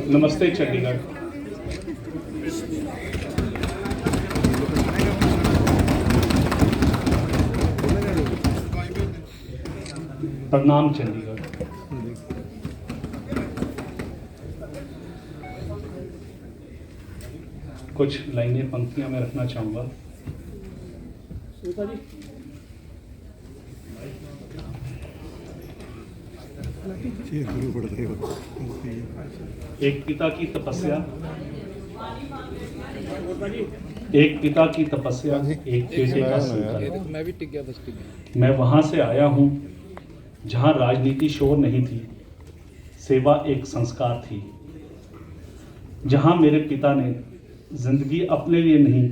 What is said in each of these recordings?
नमस्ते चंडीगढ़। प्रणाम चंडीगढ़। कुछ लाइनें पंक्तियां मैं रखना चाहूंगा। एक पिता की तपस्या, एक पिता की तपस्या, एक बेटे का संकल्प। मैं वहां से आया हूं जहां राजनीति शोर नहीं थी, सेवा एक संस्कार थी। जहां मेरे पिता ने जिंदगी अपने लिए नहीं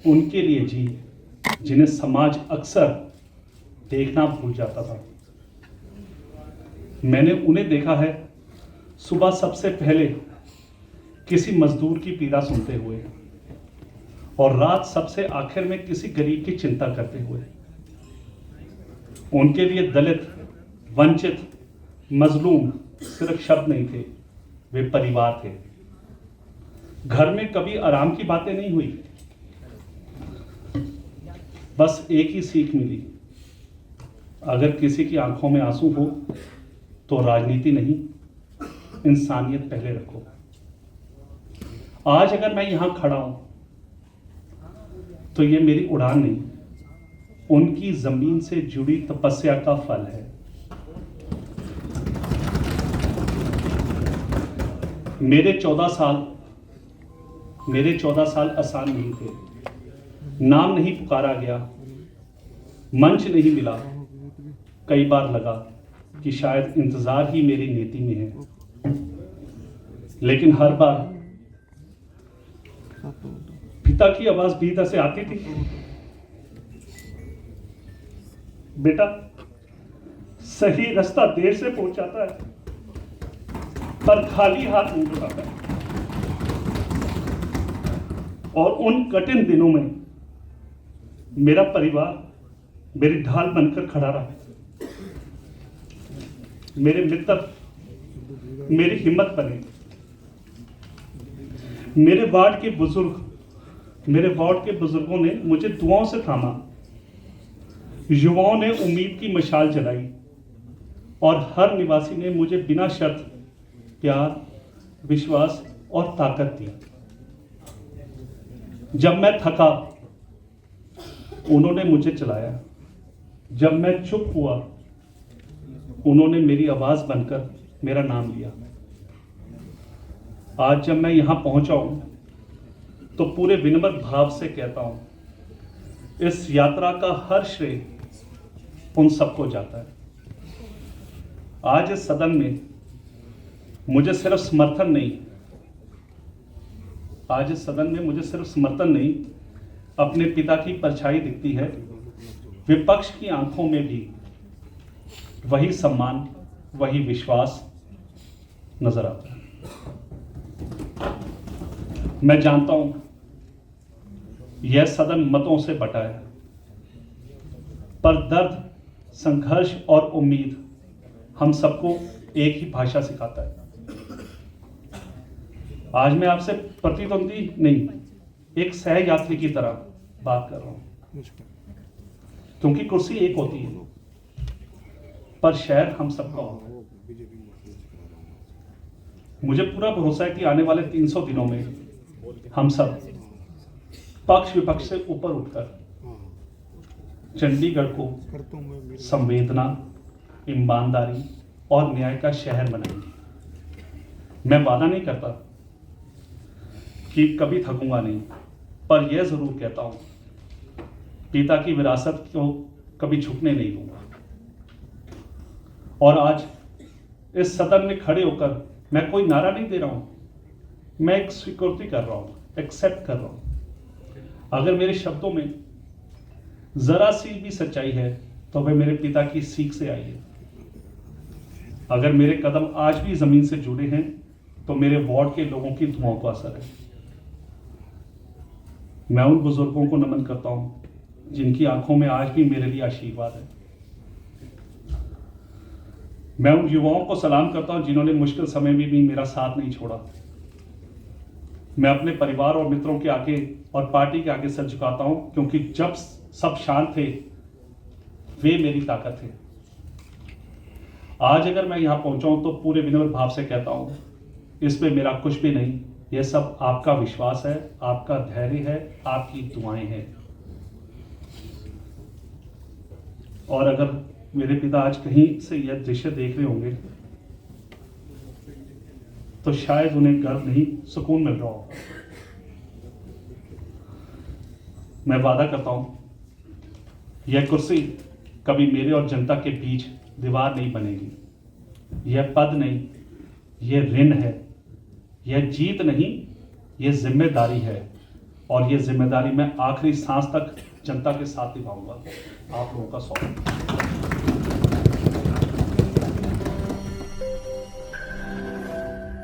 उनके लिए जी, जिन्हें समाज अक्सर देखना भूल जाता था। मैंने उन्हें देखा है सुबह सबसे पहले किसी मजदूर की पीड़ा सुनते हुए और रात सबसे आखिर में किसी गरीब की चिंता करते हुए। उनके लिए दलित, वंचित, मजलूम सिर्फ शब्द नहीं थे, वे परिवार थे। घर में कभी आराम की बातें नहीं हुई, बस एक ही सीख मिली, अगर किसी की आंखों में आंसू हो तो राजनीति नहीं, इंसानियत पहले रखो। आज अगर मैं यहां खड़ा हूं तो ये मेरी उड़ान नहीं, उनकी जमीन से जुड़ी तपस्या का फल है। मेरे 14 साल आसान नहीं थे। नाम नहीं पुकारा गया, मंच नहीं मिला। कई बार लगा कि शायद इंतजार ही मेरी नीति में है, लेकिन हर बार पिता की आवाज भीतर से आती थी, बेटा सही रास्ता देर से पहुंचाता है पर खाली हाथ नहीं लौटाता। और उन कठिन दिनों में मेरा परिवार मेरी ढाल बनकर खड़ा रहा। मेरे मित्र मेरी हिम्मत बने। मेरे वार्ड के बुजुर्गों ने मुझे दुआओं से थामा। युवाओं ने उम्मीद की मशाल जलाई और हर निवासी ने मुझे बिना शर्त प्यार, विश्वास और ताकत दी। जब मैं थका उन्होंने मुझे चलाया, जब मैं चुप हुआ उन्होंने मेरी आवाज बनकर मेरा नाम लिया। आज जब मैं यहां पहुंचा हूं तो पूरे विनम्र भाव से कहता हूं, इस यात्रा का हर श्रेय उन सबको जाता है। आज इस सदन में मुझे सिर्फ समर्थन नहीं, अपने पिता की परछाई दिखती है। विपक्ष की आंखों में भी वही सम्मान, वही विश्वास नजर आता है। मैं जानता हूं यह सदन मतों से बटा है, पर दर्द, संघर्ष और उम्मीद हम सबको एक ही भाषा सिखाता है। आज मैं आपसे प्रतिद्वंदी नहीं, एक सहयात्री की तरह बात कर रहा हूं, क्योंकि कुर्सी एक होती है पर शहर हम सबका होता है। मुझे पूरा भरोसा है कि आने वाले 300 दिनों में हम सब पक्ष विपक्ष से ऊपर उठकर चंडीगढ़ को संवेदना, ईमानदारी और न्याय का शहर बनाएंगे। मैं वादा नहीं करता कि कभी थकूंगा नहीं, पर यह जरूर कहता हूं, पिता की विरासत को कभी झुकने नहीं दूंगा। और आज इस सदन में खड़े होकर मैं कोई नारा नहीं दे रहा हूं, मैं एक स्वीकृति कर रहा हूं, एक्सेप्ट कर रहा हूं। अगर मेरे शब्दों में जरा सी भी सच्चाई है तो वह मेरे पिता की सीख से आई है। अगर मेरे कदम आज भी जमीन से जुड़े हैं तो मेरे वार्ड के लोगों की दुआओं का असर है। मैं उन बुजुर्गों को नमन करता हूं जिनकी आंखों में आज भी मेरे लिए आशीर्वाद है। मैं उन युवाओं को सलाम करता हूं जिन्होंने मुश्किल समय में भी मेरा साथ नहीं छोड़ा। मैं अपने परिवार और मित्रों के आगे और पार्टी के आगे सर झुकाता हूं, क्योंकि जब सब शांत थे वे मेरी ताकत थे। आज अगर मैं यहां पहुंचा हूं तो पूरे विनम्र भाव से कहता हूं, इसमें मेरा कुछ भी नहीं, यह सब आपका विश्वास है, आपका धैर्य है, आपकी दुआएं हैं। और अगर मेरे पिता आज कहीं से यह दृश्य देख रहे होंगे तो शायद उन्हें गर्व नहीं, सुकून मिल रहा होगा। मैं वादा करता हूं, यह कुर्सी कभी मेरे और जनता के बीच दीवार नहीं बनेगी। यह पद नहीं, यह ऋण है। यह जीत नहीं, यह जिम्मेदारी है। और यह जिम्मेदारी मैं आखिरी सांस तक जनता के साथ निभाऊंगा। आप लोगों का स्वागत।